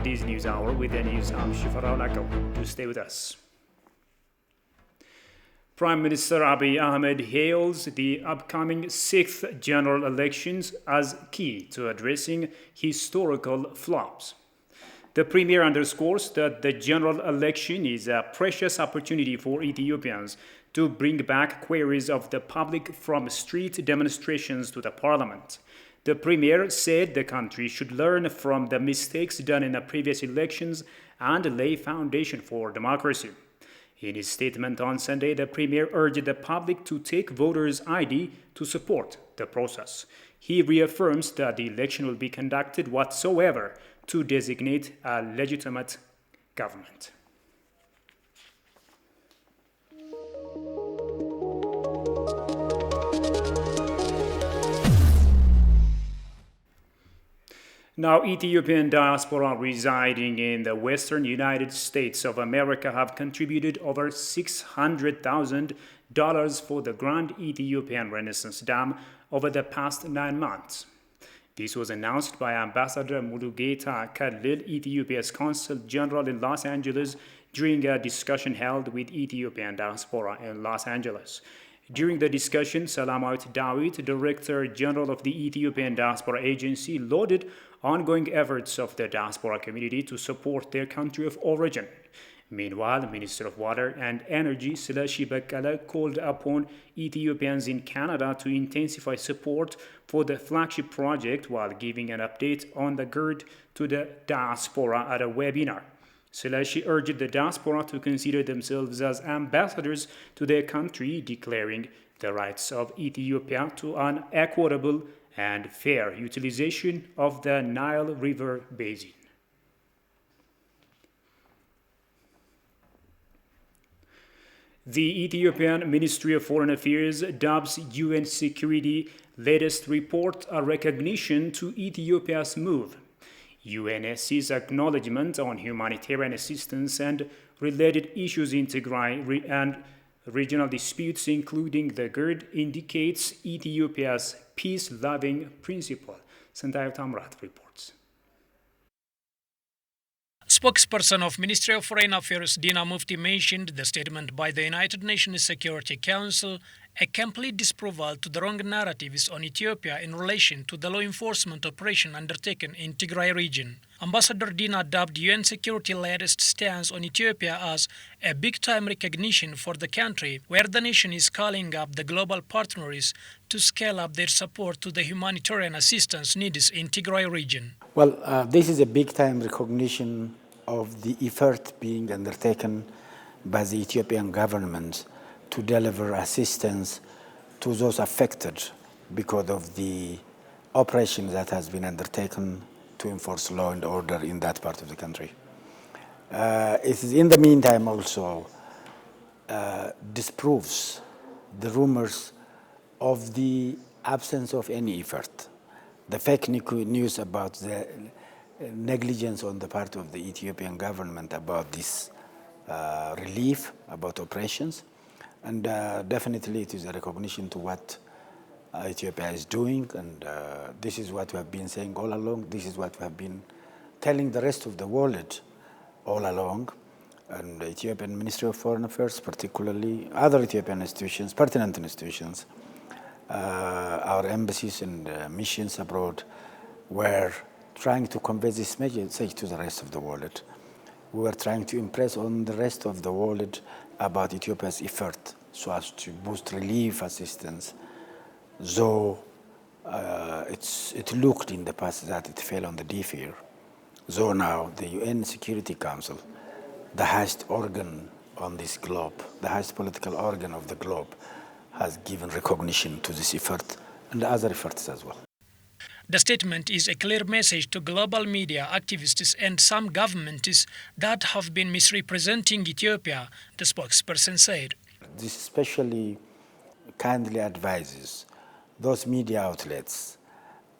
This news hour with the news, I'm Shifara Lako. Do stay with us. Prime Minister Abiy Ahmed hails the upcoming 6th general elections as key to addressing historical flops. The Premier underscores that the general election is a precious opportunity for Ethiopians to bring back queries of the public from street demonstrations to the parliament. The Premier said the country should learn from the mistakes done in the previous elections and lay foundation for democracy. In his statement on Sunday, the Premier urged the public to take voters' ID to support the process. He reaffirms that the election will be conducted whatsoever to designate a legitimate government. Now, Ethiopian diaspora residing in the western United States of America have contributed over $600,000 for the Grand Ethiopian Renaissance Dam over the past 9 months. This was announced by Ambassador Mulugeta Kadlil, Ethiopia's Consul General in Los Angeles, during a discussion held with Ethiopian diaspora in Los Angeles. During the discussion, Salamawit Dawit, Director General of the Ethiopian Diaspora Agency, lauded ongoing efforts of the diaspora community to support their country of origin. Meanwhile, Minister of Water and Energy Selashi Bekkele called upon Ethiopians in Canada to intensify support for the flagship project while giving an update on the GERD to the diaspora at a webinar. Selashi urged the diaspora to consider themselves as ambassadors to their country, declaring the rights of Ethiopia to an equitable and fair utilization of the Nile River basin. The Ethiopian Ministry of Foreign Affairs dubs UN Security latest report a recognition to Ethiopia's move. UNSC's acknowledgement on humanitarian assistance and related issues in Tigray and regional disputes, including the GERD, indicates Ethiopia's peace-loving principle. Santayo Tamrat reports. Spokesperson of Ministry of Foreign Affairs Dina Mufti mentioned the statement by the United Nations Security Council a complete disapproval to the wrong narratives on Ethiopia in relation to the law enforcement operation undertaken in Tigray region. Ambassador Dina dubbed UN security latest stance on Ethiopia as a big-time recognition for the country, where the nation is calling up the global partners to scale up their support to the humanitarian assistance needs in Tigray region. Well, this is a big-time recognition of the effort being undertaken by the Ethiopian government to deliver assistance to those affected because of the operation that has been undertaken to enforce law and order in that part of the country. It is in the meantime also disproves the rumors of the absence of any effort, the fake news about the negligence on the part of the Ethiopian government about this relief, about operations. And definitely it is a recognition to what Ethiopia is doing, and this is what we have been saying all along. This is what we have been telling the rest of the world all along. And the Ethiopian Ministry of Foreign Affairs, particularly other Ethiopian institutions, pertinent institutions, our embassies and missions abroad were trying to convey this message to the rest of the world. We were trying to impress on the rest of the world about Ethiopia's effort so as to boost relief assistance, though it looked in the past that it fell on the deaf ear. Though now the UN Security Council, the highest organ on this globe, the highest political organ of the globe, has given recognition to this effort and other efforts as well. The statement is a clear message to global media, activists and some governments that have been misrepresenting Ethiopia, the spokesperson said. This especially kindly advises those media outlets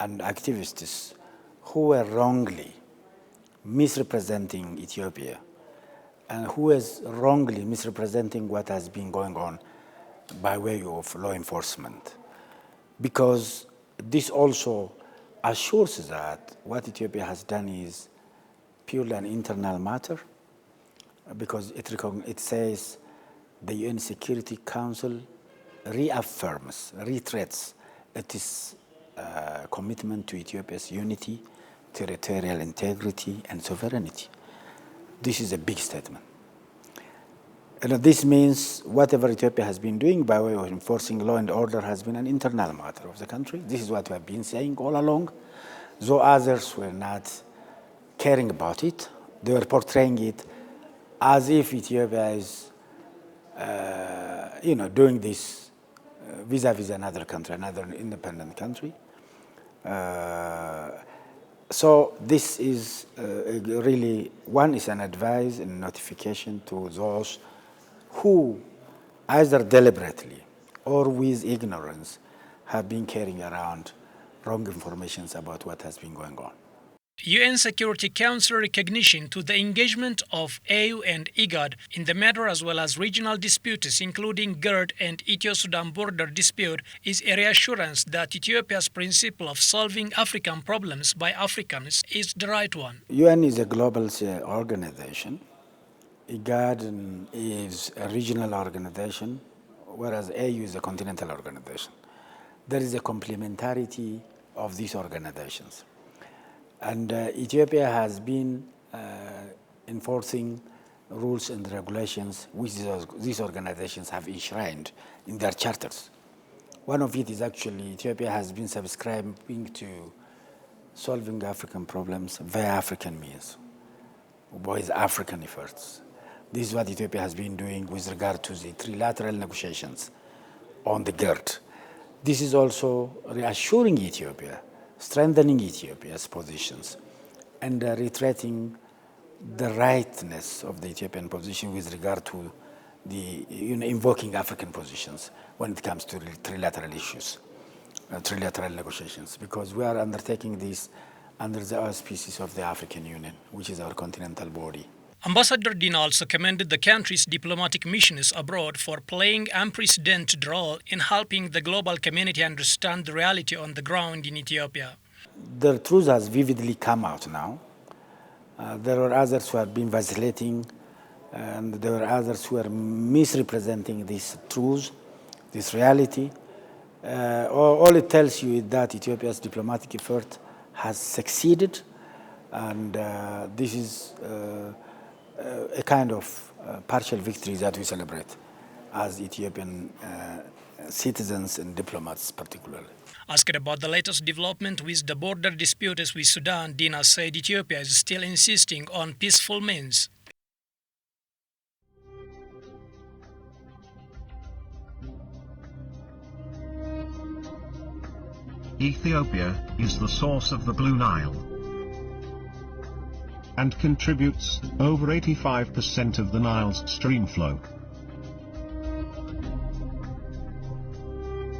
and activists who were wrongly misrepresenting Ethiopia and who is wrongly misrepresenting what has been going on by way of law enforcement. Because this also assures that what Ethiopia has done is purely an internal matter because it says the UN Security Council reiterates its commitment to Ethiopia's unity, territorial integrity, and sovereignty. This is a big statement. And this means whatever Ethiopia has been doing by way of enforcing law and order has been an internal matter of the country. This is what we have been saying all along. Though others were not caring about it, they were portraying it as if Ethiopia is, doing this vis-a-vis another country, another independent country. So this is really, one is an advice and notification to those who, either deliberately or with ignorance, have been carrying around wrong information about what has been going on. UN Security Council recognition to the engagement of AU and IGAD in the matter as well as regional disputes including GERD and Ethio-Sudan border dispute is a reassurance that Ethiopia's principle of solving African problems by Africans is the right one. UN is a global organization. IGAD is a regional organization, whereas AU is a continental organization. There is a complementarity of these organizations. And Ethiopia has been enforcing rules and regulations which these organizations have enshrined in their charters. One of it is actually Ethiopia has been subscribing to solving African problems via African means, with African efforts. This is what Ethiopia has been doing with regard to the trilateral negotiations on the GERD. This is also reassuring Ethiopia, strengthening Ethiopia's positions, and reiterating the rightness of the Ethiopian position with regard to the invoking African positions when it comes to trilateral issues, trilateral negotiations, because we are undertaking this under the auspices of the African Union, which is our continental body. Ambassador Dina also commended the country's diplomatic missions abroad for playing unprecedented role in helping the global community understand the reality on the ground in Ethiopia. The truth has vividly come out now. There were others who have been vacillating, and there were others who are misrepresenting this truth, this reality. All it tells you is that Ethiopia's diplomatic effort has succeeded, and this is a kind of partial victory that we celebrate as Ethiopian citizens and diplomats particularly. Asked about the latest development with the border disputes with Sudan, Dina said Ethiopia is still insisting on peaceful means. Ethiopia is the source of the Blue Nile and contributes over 85% of the Nile's stream flow.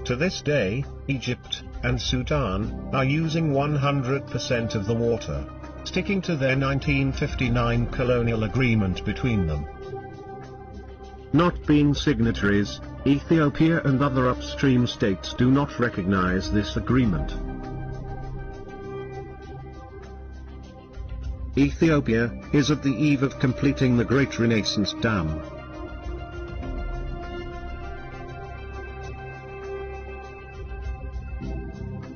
To this day, Egypt and Sudan are using 100% of the water, sticking to their 1959 colonial agreement between them. Not being signatories, Ethiopia and other upstream states do not recognize this agreement. Ethiopia is at the eve of completing the Great Renaissance Dam.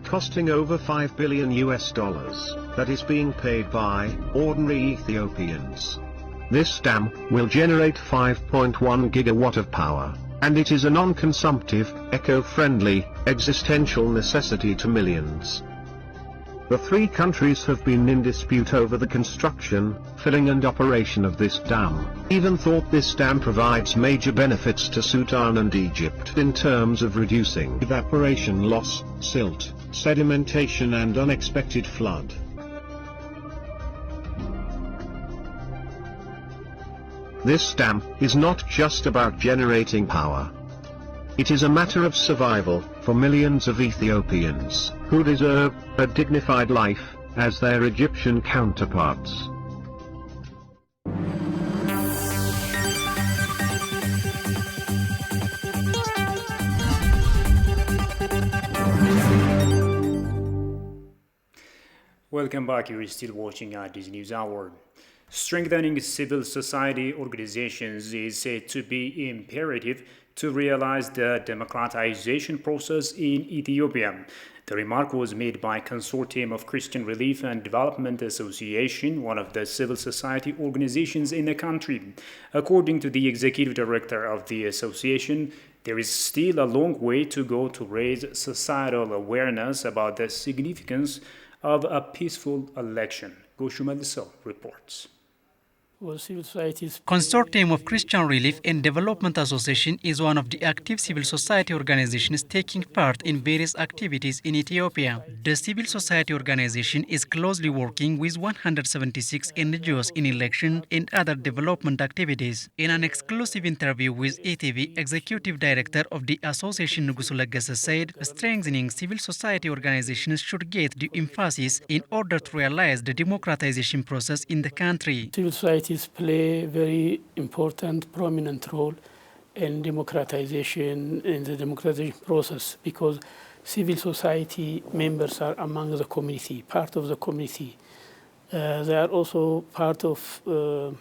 Costing over $5 billion that is being paid by ordinary Ethiopians. This dam will generate 5.1 gigawatt of power, and it is a non-consumptive, eco-friendly, existential necessity to millions. The three countries have been in dispute over the construction, filling and operation of this dam. Even thought this dam provides major benefits to Sudan and Egypt in terms of reducing evaporation loss, silt, sedimentation and unexpected flood. This dam is not just about generating power. It is a matter of survival for millions of Ethiopians who deserve a dignified life as their Egyptian counterparts. Welcome back, you're still watching Addis News Hour. Strengthening civil society organizations is said to be imperative to realize the democratization process in Ethiopia. The remark was made by Consortium of Christian Relief and Development Association, one of the civil society organizations in the country. According to the executive director of the association, there is still a long way to go to raise societal awareness about the significance of a peaceful election. Goshumadso reports. Consortium of Christian Relief and Development Association is one of the active civil society organizations taking part in various activities in Ethiopia. The civil society organization is closely working with 176 NGOs in election and other development activities. In an exclusive interview with ETV, Executive Director of the association Nugusu Leggese said strengthening civil society organizations should get the emphasis in order to realize the democratization process in the country. Civil societies play a very important, prominent role in the democratization process, because civil society members are among the community, part of the community. They are also part of who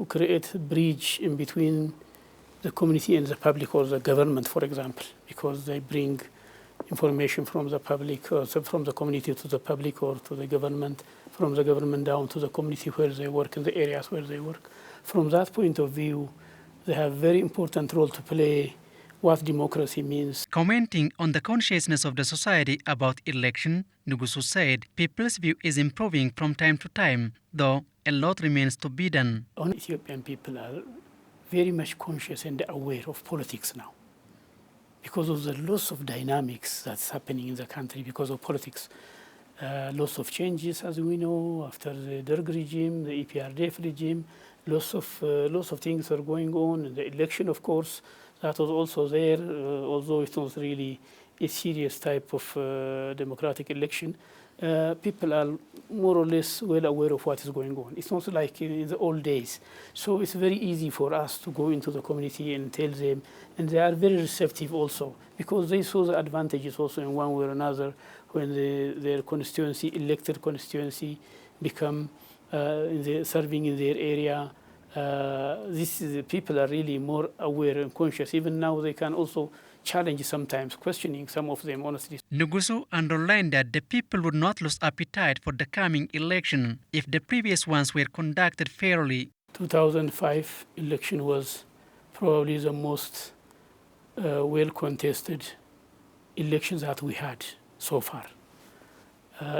create a bridge in between the community and the public or the government, for example, because they bring information from the public, or from the community to the public or to the government, from the government down to the community where they work, in the areas where they work. From that point of view, they have a very important role to play what democracy means. Commenting on the consciousness of the society about election, Nugusu said people's view is improving from time to time, though a lot remains to be done. Ethiopian people are very much conscious and aware of politics now, because of the loss of dynamics that's happening in the country because of politics. Lots of changes, as we know, after the Derg regime, the EPRDF regime, lots of things are going on. The election, of course, that was also there, although it was really a serious type of democratic election. People are more or less well aware of what is going on. It's not like in the old days. So it's very easy for us to go into the community and tell them, and they are very receptive also, because they saw the advantages also in one way or another when their constituency, elected constituency, become serving in their area. People are really more aware and conscious. Even now they can also challenge sometimes, questioning some of them, honestly. Nugusu underlined that the people would not lose appetite for the coming election if the previous ones were conducted fairly. 2005 election was probably the most well-contested elections that we had so far.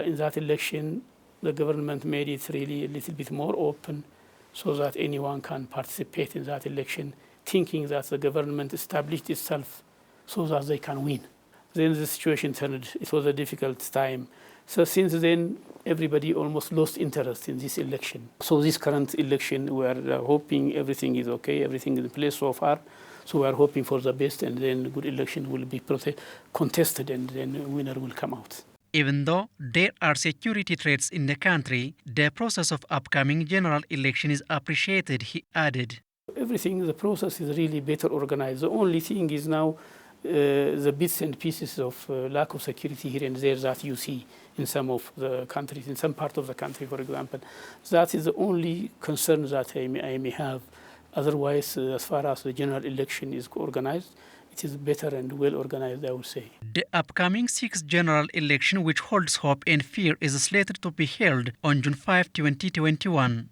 In that election, the government made it really a little bit more open so that anyone can participate in that election, thinking that the government established itself so that they can win. Then the situation turned. It was a difficult time. So since then, everybody almost lost interest in this election. So this current election, we are hoping everything is okay, everything is in place so far. So we are hoping for the best, and then a good election will be contested, and then a winner will come out. Even though there are security threats in the country, the process of upcoming general election is appreciated, he added. Everything, the process is really better organized. The only thing is now the bits and pieces of lack of security here and there that you see in some of the countries, in some part of the country, for example. That is the only concern that I may have. Otherwise, as far as the general election is organized, it is better and well organized, I would say. The upcoming 6th general election, which holds hope and fear, is slated to be held on June 5, 2021.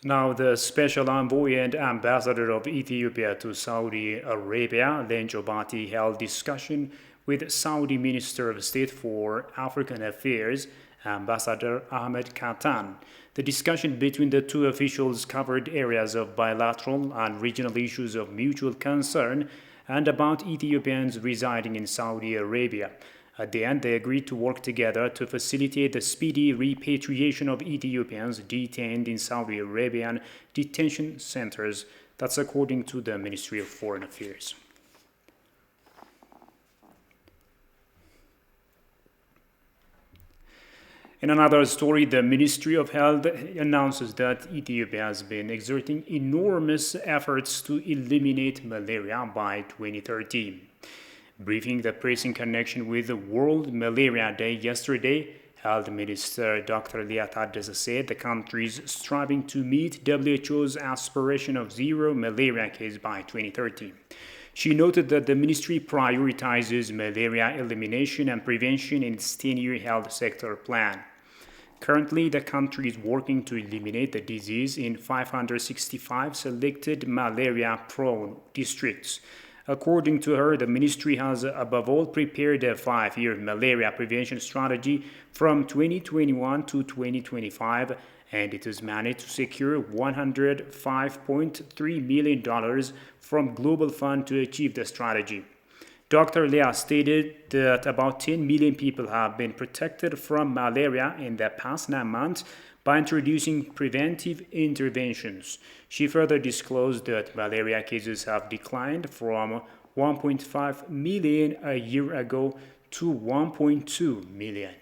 Now, the special envoy and ambassador of Ethiopia to Saudi Arabia, Lencho Bati, held discussion with Saudi Minister of State for African Affairs, Ambassador Ahmed Katan. The discussion between the two officials covered areas of bilateral and regional issues of mutual concern and about Ethiopians residing in Saudi Arabia. At the end, they agreed to work together to facilitate the speedy repatriation of Ethiopians detained in Saudi Arabian detention centers. That's according to the Ministry of Foreign Affairs. In another story, the Ministry of Health announces that Ethiopia has been exerting enormous efforts to eliminate malaria by 2030. Briefing the press in connection with the World Malaria Day yesterday, Health Minister Dr. Lia Tadesse said the country is striving to meet WHO's aspiration of zero malaria cases by 2030. She noted that the ministry prioritizes malaria elimination and prevention in its 10-year health sector plan. Currently, the country is working to eliminate the disease in 565 selected malaria-prone districts. According to her, the ministry has above all prepared a 5-year malaria prevention strategy from 2021 to 2025, and it has managed to secure $105.3 million from Global Fund to achieve the strategy. Dr. Lia stated that about 10 million people have been protected from malaria in the past 9 months by introducing preventive interventions. She further disclosed that malaria cases have declined from 1.5 million a year ago to 1.2 million.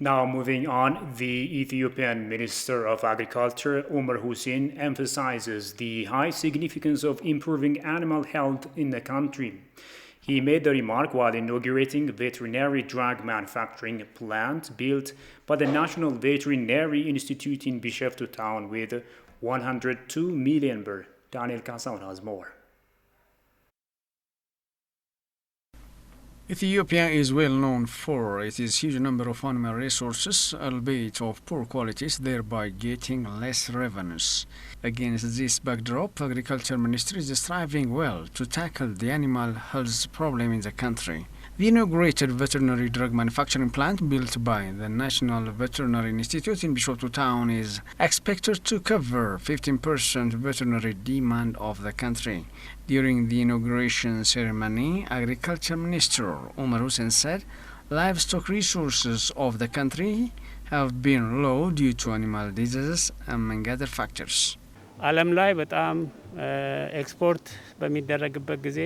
Now moving on, the Ethiopian Minister of Agriculture, Umar Hussein, emphasizes the high significance of improving animal health in the country. He made the remark while inaugurating a veterinary drug manufacturing plant built by the National Veterinary Institute in Bishoftu town with 102 million birr. Daniel Kasaun has more. Ethiopia is well known for its huge number of animal resources, albeit of poor qualities, thereby getting less revenues. Against this backdrop, Agriculture Ministry is striving well to tackle the animal health problem in the country. The inaugurated veterinary drug manufacturing plant built by the National Veterinary Institute in Bishoftu town is expected to cover 15% veterinary demand of the country. During the inauguration ceremony, Agriculture Minister Omar Hussein said livestock resources of the country have been low due to animal diseases among other factors. ዓለም ላይ በጣም ኤክስፖርት በሚደረግበት ጊዜ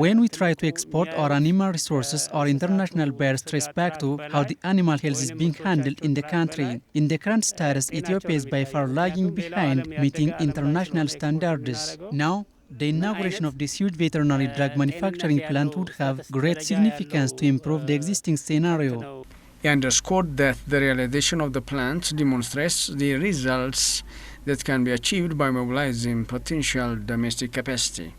When we try to export our animal resources, our international buyers trace back to how the animal health is being handled in the country. In the current status, Ethiopia is by far lagging behind meeting international standards. Now, the inauguration of this huge veterinary drug manufacturing plant would have great significance to improve the existing scenario. He underscored that the realization of the plant demonstrates the results that can be achieved by mobilizing potential domestic capacity.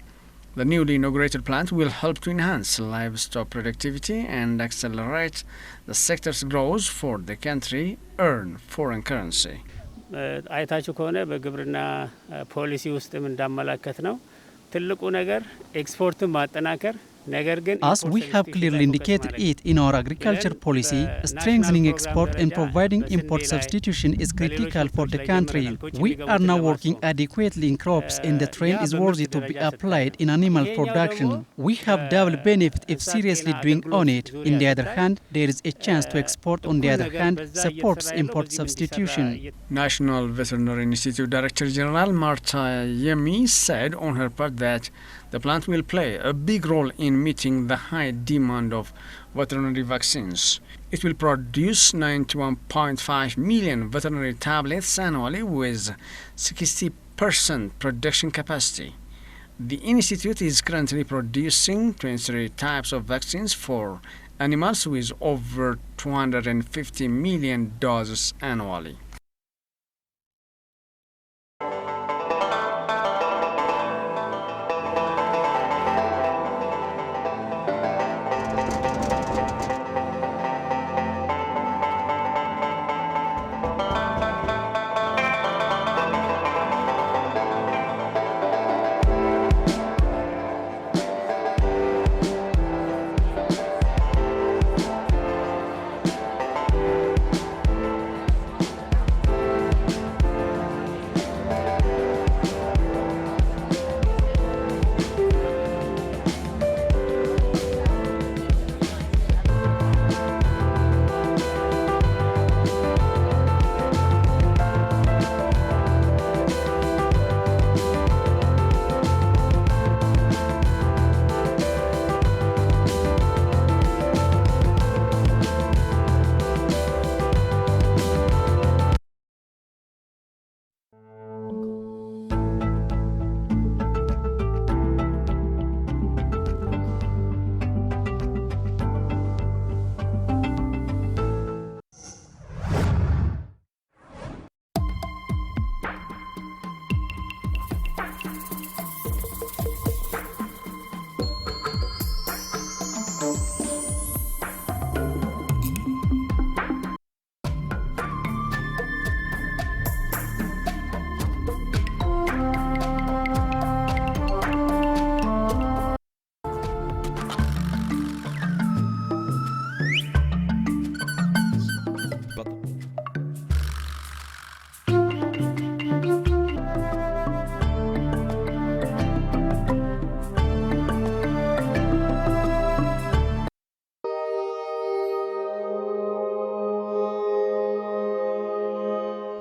The newly inaugurated plant will help to enhance livestock productivity and accelerate the sector's growth for the country, earn foreign currency. አይታችሁ ከሆነ በግብርና ፖሊሲ ውስጥም እንዳመላከት ነው ትልቁ ነገር ኤክስፖርትን ማጠናከር As we have clearly indicated it in our agriculture policy, strengthening export and providing import substitution is critical for the country. We are now working adequately in crops and the trend is worthy to be applied in animal production. We have double benefit if seriously doing on it. On the other hand, there is a chance to export. On the other hand, supports import substitution. National Veterinary Institute Director General Marta Yemi said on her part that the plant will play a big role in meeting the high demand of veterinary vaccines. It will produce 91.5 million veterinary tablets annually with 60% production capacity. The institute is currently producing 23 types of vaccines for animals with over 250 million doses annually.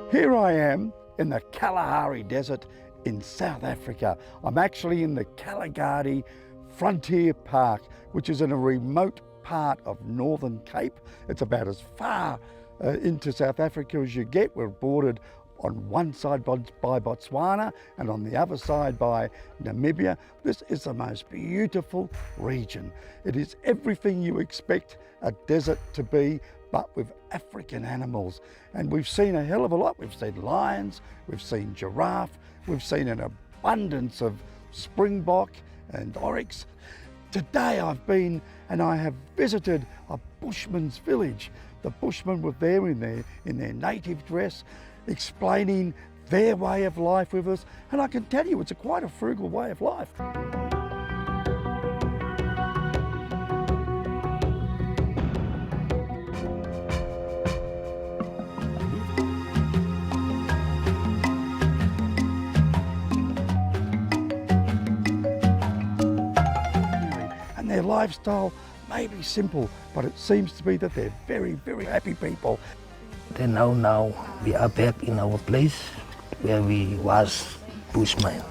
Here I am in the Kalahari Desert in South Africa. I'm actually in the Kalahari Frontier Park, which is in a remote part of Northern Cape. It's about as far into South Africa as you get. We're bordered on one side by Botswana and on the other side by Namibia. This is the most beautiful region. It is everything you expect a desert to be, but with African animals. And we've seen a hell of a lot. We've seen lions, we've seen giraffe, we've seen an abundance of springbok and oryx. Today I've been and I have visited a bushman's village. The bushmen were there in their native dress, explaining their way of life with us, and I can tell you it's quite a frugal way of life. And their lifestyle may be simple, but it seems to be that they're very, very happy people. Then now we are back in our place where we was bushman.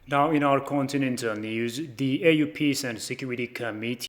Now in our continental news, the AU Peace and Security Committee